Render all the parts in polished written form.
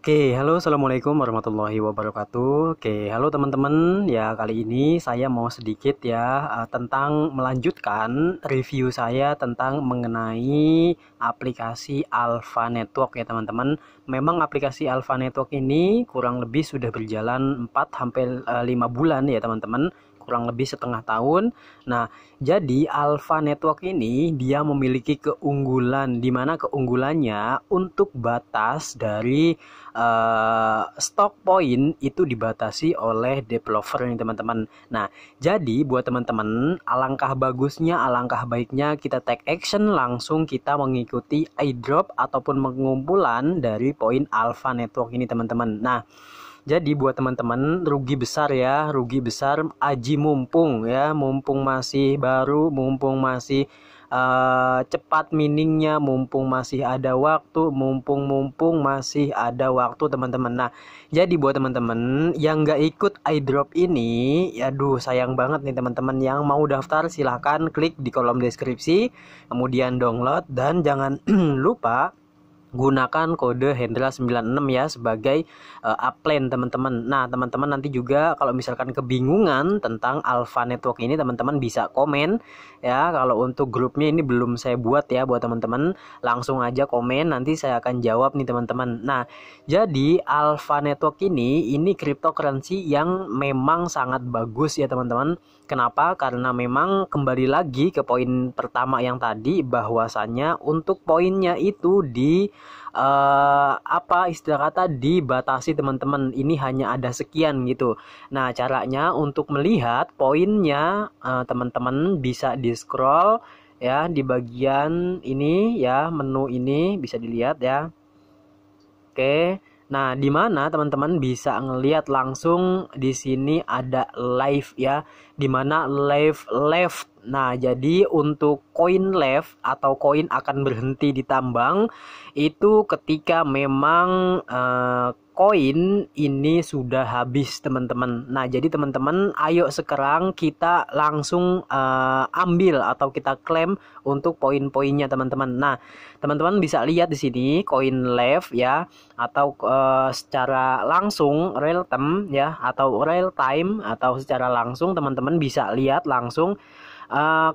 Halo, assalamualaikum warahmatullahi wabarakatuh. Halo teman-teman. Ya, kali ini saya mau sedikit ya tentang melanjutkan review saya tentang mengenai aplikasi Alpha Network ya teman-teman. Memang aplikasi Alpha Network ini kurang lebih sudah berjalan 4 sampai 5 bulan ya teman-teman. Kurang lebih setengah tahun. Nah, jadi Alpha Network ini dia memiliki keunggulan, di mana keunggulannya untuk batas dari stock point itu dibatasi oleh developer nih teman-teman. Nah, jadi buat teman-teman, alangkah bagusnya, alangkah baiknya kita take action langsung kita mengikuti airdrop ataupun pengumpulan dari poin Alpha Network ini teman-teman. Nah, jadi buat teman-teman rugi besar ya, rugi besar aji mumpung ya, mumpung masih baru, mumpung masih cepat miningnya, mumpung masih ada waktu, mumpung masih ada waktu teman-teman. Nah, jadi buat teman-teman yang nggak ikut airdrop ini, aduh sayang banget nih teman-teman. Yang mau daftar silahkan klik di kolom deskripsi, kemudian download dan jangan lupa gunakan kode Hendra96 ya sebagai upline teman-teman. Nah, teman-teman nanti juga kalau misalkan kebingungan tentang Alpha Network ini teman-teman bisa komen ya. Kalau untuk grupnya ini belum saya buat ya, buat teman-teman langsung aja komen, nanti saya akan jawab nih teman-teman. Nah, jadi Alpha Network ini cryptocurrency yang memang sangat bagus ya teman-teman. Kenapa? Karena memang kembali lagi ke poin pertama yang tadi, bahwasannya untuk poinnya itu istilah kata dibatasi teman-teman. Ini hanya ada sekian gitu. Nah, caranya untuk melihat poinnya teman-teman bisa di scroll ya di bagian ini ya, menu ini bisa dilihat ya. Oke. Nah, di mana teman-teman bisa ngelihat langsung di sini ada live ya, di mana live left. Nah, jadi untuk koin left atau koin akan berhenti ditambang itu ketika memang koin ini sudah habis teman-teman. Nah, jadi teman-teman ayo sekarang kita langsung ambil atau kita klaim untuk poin-poinnya teman-teman. Nah, teman-teman bisa lihat di sini koin left ya, atau secara langsung real time ya, atau real time atau secara langsung teman-teman bisa lihat langsung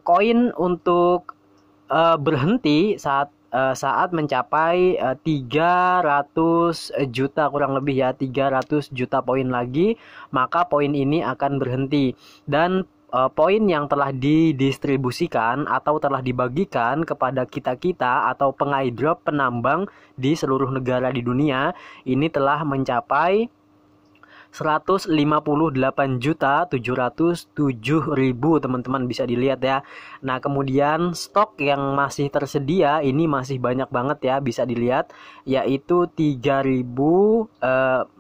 koin untuk berhenti saat mencapai 300 juta kurang lebih ya, 300 juta poin lagi, maka poin ini akan berhenti. Dan poin yang telah didistribusikan atau telah dibagikan kepada kita atau pengaidrop penambang di seluruh negara di dunia ini telah mencapai 158.707.000 teman-teman, bisa dilihat ya. Nah, kemudian stok yang masih tersedia ini masih banyak banget ya, bisa dilihat, yaitu 3.000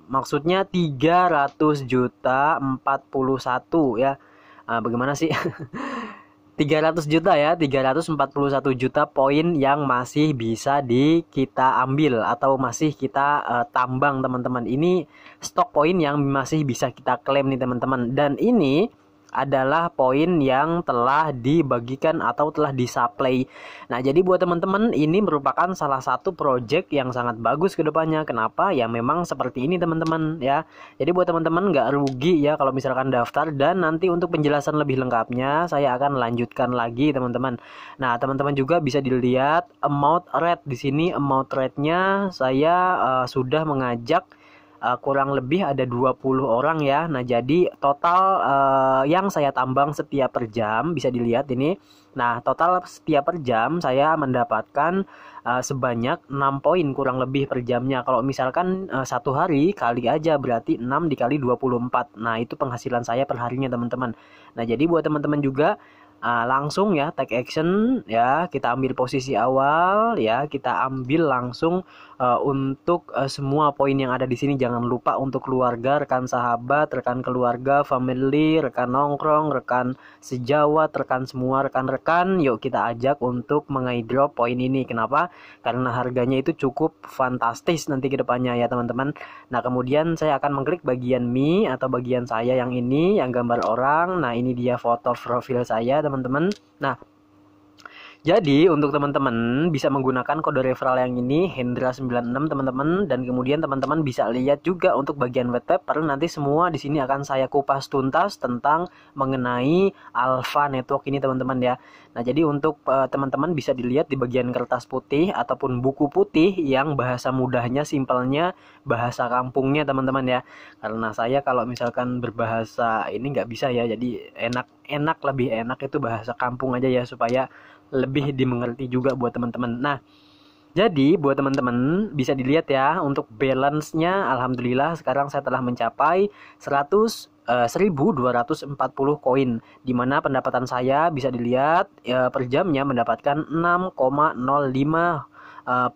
maksudnya 300 juta 41 ya. Bagaimana sih? 300 juta ya, 341 juta poin yang masih bisa kita ambil atau masih kita tambang teman-teman. Ini stok poin yang masih bisa kita klaim nih teman-teman. Dan ini adalah poin yang telah dibagikan atau telah disuplai. Nah, jadi buat teman-teman ini merupakan salah satu project yang sangat bagus ke depannya. Kenapa? Ya memang seperti ini teman-teman ya. Jadi buat teman-teman nggak rugi ya kalau misalkan daftar, dan nanti untuk penjelasan lebih lengkapnya saya akan lanjutkan lagi teman-teman. Nah, teman-teman juga bisa dilihat amount rate di sini. Amount rate-nya saya sudah mengajak kurang lebih ada 20 orang ya. Nah, jadi total yang saya tambang setiap per jam bisa dilihat ini. Nah, total setiap per jam saya mendapatkan sebanyak 6 poin kurang lebih per jamnya. Kalau misalkan satu hari kali aja berarti 6 dikali 24. Nah, itu penghasilan saya per harinya teman-teman. Nah, jadi buat teman-teman juga langsung ya take action ya, kita ambil posisi awal ya, kita ambil langsung untuk semua poin yang ada di sini. Jangan lupa untuk keluarga, rekan sahabat, rekan keluarga, family, rekan nongkrong, rekan sejawat, rekan semua rekan-rekan, yuk kita ajak untuk mengaidrop poin ini. Kenapa? Karena harganya itu cukup fantastis nanti ke depannya ya teman-teman. Nah, kemudian saya akan mengklik bagian me atau bagian saya yang ini, yang gambar orang. Nah, ini dia foto profil saya teman-teman. Nah, Jadi untuk teman-teman bisa menggunakan kode referral yang ini Hendra96 teman-teman, dan kemudian teman-teman bisa lihat juga untuk bagian white paper nanti semua di sini akan saya kupas tuntas tentang mengenai Alpha Network ini teman-teman ya. Nah, jadi untuk teman-teman bisa dilihat di bagian kertas putih ataupun buku putih yang bahasa mudahnya, simpelnya, bahasa kampungnya teman-teman ya. Karena saya kalau misalkan berbahasa ini nggak bisa ya, jadi lebih enak itu bahasa kampung aja ya supaya lebih dimengerti juga buat teman-teman. Nah, jadi buat teman-teman bisa dilihat ya untuk balance-nya, alhamdulillah sekarang saya telah mencapai 1.240 koin, dimana pendapatan saya bisa dilihat per jamnya mendapatkan 6,05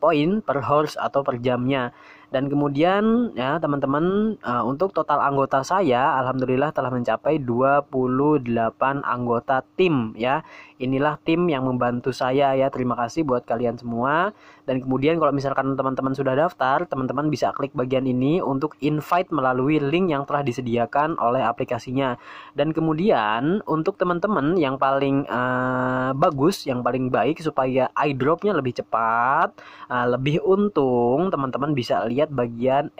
poin per horse atau per jamnya. Dan kemudian ya teman-teman, untuk total anggota saya alhamdulillah telah mencapai 28 anggota tim ya. Inilah tim yang membantu saya ya. Terima kasih buat kalian semua. Dan kemudian kalau misalkan teman-teman sudah daftar, teman-teman bisa klik bagian ini untuk invite melalui link yang telah disediakan oleh aplikasinya. Dan kemudian untuk teman-teman yang paling bagus, yang paling baik supaya airdropnya lebih cepat, lebih untung, teman-teman bisa lihat bagian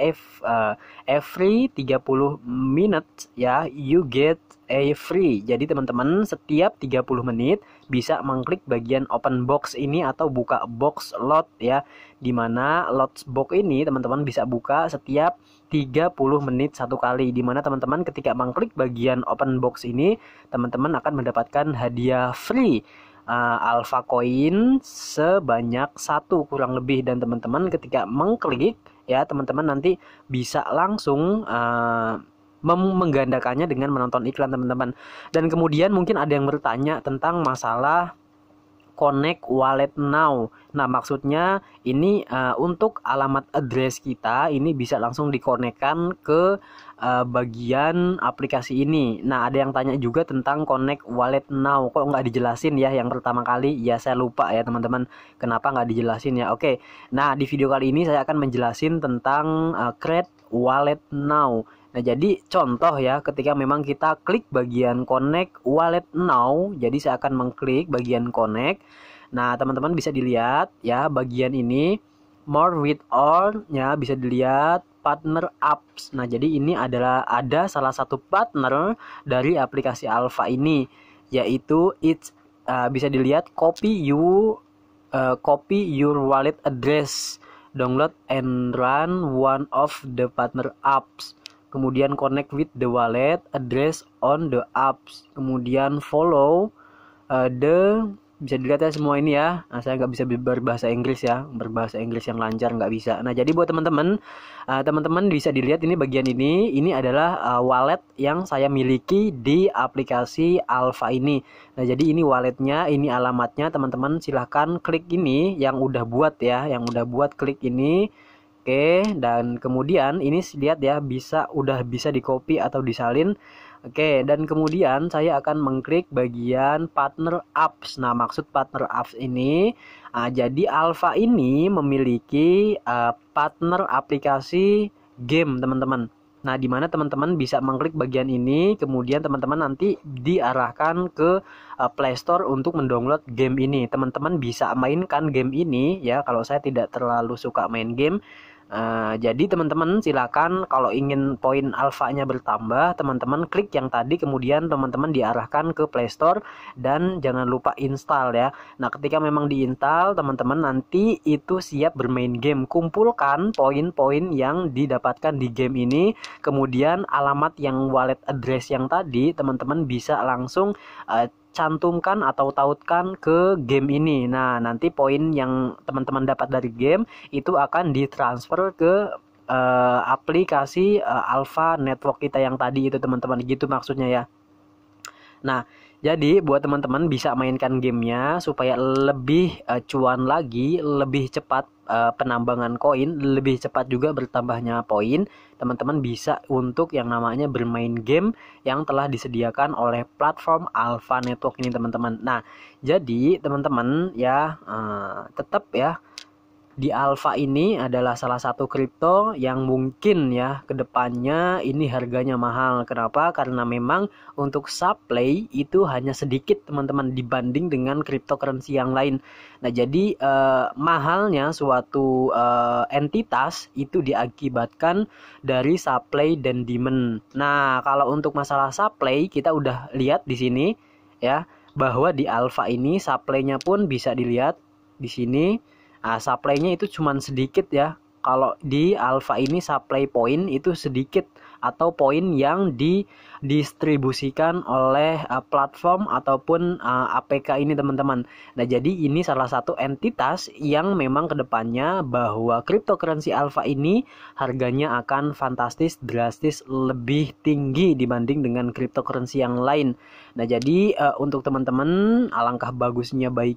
every 30 minutes ya, you get a free. Jadi teman-teman setiap 30 menit bisa mengklik bagian open box ini atau buka box lot ya, dimana lot box ini teman-teman bisa buka setiap 30 menit satu kali, dimana teman-teman ketika mengklik bagian open box ini teman-teman akan mendapatkan hadiah free alpha coin sebanyak 1 kurang lebih. Dan teman-teman ketika mengklik ya, teman-teman nanti bisa langsung menggandakannya dengan menonton iklan teman-teman. Dan kemudian mungkin ada yang bertanya tentang masalah connect wallet now. Nah, maksudnya ini untuk alamat address kita ini bisa langsung dikonekkan ke bagian aplikasi ini. Nah, ada yang tanya juga tentang connect wallet now, kok nggak dijelasin ya yang pertama kali. Ya saya lupa ya teman-teman, kenapa nggak dijelasin ya. Oke, nah di video kali ini saya akan menjelasin tentang create wallet now. Nah, jadi contoh ya, ketika memang kita klik bagian connect wallet now, jadi saya akan mengklik bagian connect. Nah, teman-teman bisa dilihat ya bagian ini more with all ya, bisa dilihat partner apps. Nah, jadi ini adalah ada salah satu partner dari aplikasi Alpha ini, yaitu bisa dilihat copy your wallet address, download and run one of the partner apps. Kemudian connect with the wallet address on the apps. Kemudian follow bisa dilihat ya semua ini ya. Nah, saya nggak bisa berbahasa Inggris ya, berbahasa Inggris yang lancar nggak bisa. Nah, jadi buat teman-teman, teman-teman bisa dilihat ini bagian ini adalah wallet yang saya miliki di aplikasi Alpha ini. Nah, jadi ini walletnya, ini alamatnya. Teman-teman silahkan klik ini yang udah buat ya, yang udah buat klik ini. Oke, dan kemudian ini lihat ya, udah bisa di copy atau disalin. Oke, dan kemudian saya akan mengklik bagian partner apps. Nah, maksud partner apps ini, jadi Alpha ini memiliki partner aplikasi game teman-teman. Nah, di mana teman-teman bisa mengklik bagian ini, kemudian teman-teman nanti diarahkan ke Play Store untuk mendownload game ini. Teman-teman bisa mainkan game ini ya, kalau saya tidak terlalu suka main game. Jadi teman-teman silakan kalau ingin poin alfanya bertambah, teman-teman klik yang tadi, kemudian teman-teman diarahkan ke Play Store dan jangan lupa install ya. Nah, ketika memang diinstal, teman-teman nanti itu siap bermain game. Kumpulkan poin-poin yang didapatkan di game ini, kemudian alamat yang wallet address yang tadi teman-teman bisa langsung cantumkan atau tautkan ke game ini. Nah, nanti poin yang teman-teman dapat dari game itu akan ditransfer ke aplikasi Alpha Network kita yang tadi itu teman-teman, gitu maksudnya ya. Nah, jadi buat teman-teman bisa mainkan gamenya supaya lebih cuan lagi, lebih cepat penambangan koin, lebih cepat juga bertambahnya poin. Teman-teman bisa untuk yang namanya bermain game yang telah disediakan oleh platform Alpha Network ini teman-teman. Nah, jadi teman-teman ya tetap ya di Alpha ini adalah salah satu kripto yang mungkin ya kedepannya ini harganya mahal. Kenapa? Karena memang untuk supply itu hanya sedikit teman-teman dibanding dengan cryptocurrency yang lain. Nah jadi mahalnya suatu entitas itu diakibatkan dari supply dan demand. Nah kalau untuk masalah supply kita udah lihat di sini ya bahwa di Alpha ini supply-nya pun bisa dilihat di sini. Nah, supply-nya itu cuman sedikit ya. Kalau di Alpha ini supply point itu sedikit atau poin yang didistribusikan oleh platform ataupun APK ini teman-teman. Nah, jadi ini salah satu entitas yang memang kedepannya bahwa cryptocurrency Alpha ini harganya akan fantastis, drastis lebih tinggi dibanding dengan cryptocurrency yang lain. Nah, jadi untuk teman-teman alangkah bagusnya baik